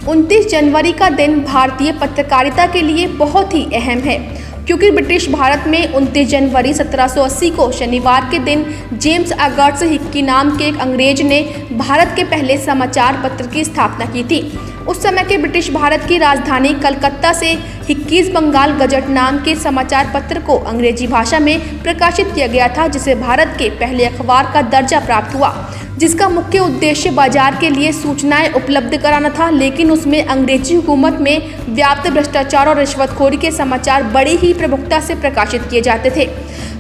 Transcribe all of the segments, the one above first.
29 जनवरी का दिन भारतीय पत्रकारिता के लिए बहुत ही अहम है, क्योंकि ब्रिटिश भारत में 29 जनवरी 1780 को शनिवार के दिन जेम्स ऑगस्ट हिक्की नाम के एक अंग्रेज ने भारत के पहले समाचार पत्र की स्थापना की थी। उस समय के ब्रिटिश भारत की राजधानी कलकत्ता से हिक्कीज बंगाल गजट नाम के समाचार पत्र को अंग्रेजी भाषा में प्रकाशित किया गया था, जिसे भारत के पहले अखबार का दर्जा प्राप्त हुआ, जिसका मुख्य उद्देश्य बाजार के लिए सूचनाएं उपलब्ध कराना था। लेकिन उसमें अंग्रेजी हुकूमत में व्याप्त भ्रष्टाचार और रिश्वतखोरी के समाचार बड़ी ही प्रमुखता से प्रकाशित किए जाते थे।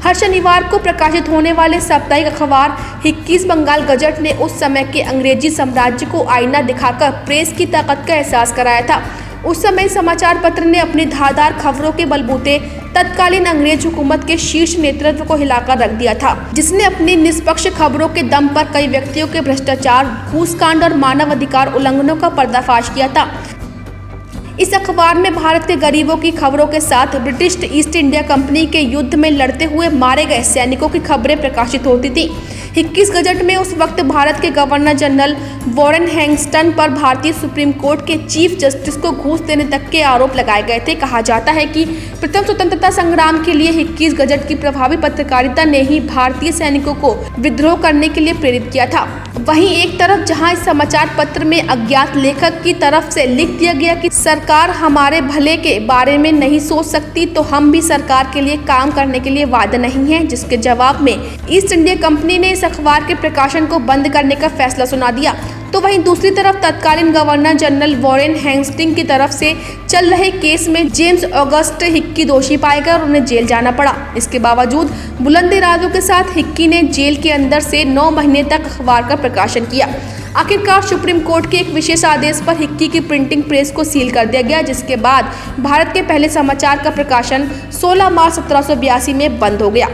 हर शनिवार को प्रकाशित होने वाले साप्ताहिक अखबार हिक्कीज बंगाल गजट ने उस समय के अंग्रेजी साम्राज्य को आईना दिखाकर प्रेस की ताकत का एहसास कराया था। उस समय समाचार पत्र ने अपनी धारदार खबरों के बलबूते तत्कालीन अंग्रेज हुकूमत के शीर्ष नेतृत्व को हिलाकर रख दिया था, जिसने अपनी निष्पक्ष खबरों के दम पर कई व्यक्तियों के भ्रष्टाचार, घूसकांड और मानव अधिकार उल्लंघनों का पर्दाफाश किया था। इस अखबार में भारत के गरीबों की खबरों के साथ ब्रिटिश ईस्ट इंडिया कंपनी के युद्ध में लड़ते हुए मारे गए सैनिकों की खबरें प्रकाशित होती थी। हिक्कीज गजट में उस वक्त भारत के गवर्नर जनरल वॉरेन हैंगस्टन पर भारतीय सुप्रीम कोर्ट के चीफ जस्टिस को घूस देने तक के आरोप लगाए गए थे। कहा जाता है कि प्रथम स्वतंत्रता संग्राम के लिए हिक्कीज गजट की प्रभावी पत्रकारिता ने ही भारतीय सैनिकों को विद्रोह करने के लिए प्रेरित किया था। वहीं एक तरफ जहां इस समाचार पत्र में अज्ञात लेखक की तरफ से लिख दिया गया कि सरकार हमारे भले के बारे में नहीं सोच सकती, तो हम भी सरकार के लिए काम करने के लिए वादा नहीं है, जिसके जवाब में ईस्ट इंडिया कंपनी ने इस अखबार के प्रकाशन को बंद करने का फैसला सुना दिया। तो वहीं दूसरी तरफ तत्कालीन गवर्नर जनरल वॉरेन हैंगस्टिंग की तरफ से चल रहे केस में जेम्स ऑगस्ट हिक्की दोषी पाए गए और उन्हें जेल जाना पड़ा। इसके बावजूद बुलंद इरादों के साथ हिक्की ने जेल के अंदर से 9 महीने तक अखबार का प्रकाशन किया। आखिरकार सुप्रीम कोर्ट के एक विशेष आदेश पर हिक्की की प्रिंटिंग प्रेस को सील कर दिया गया, जिसके बाद भारत के पहले समाचार का प्रकाशन 16 मार्च 1782 में बंद हो गया।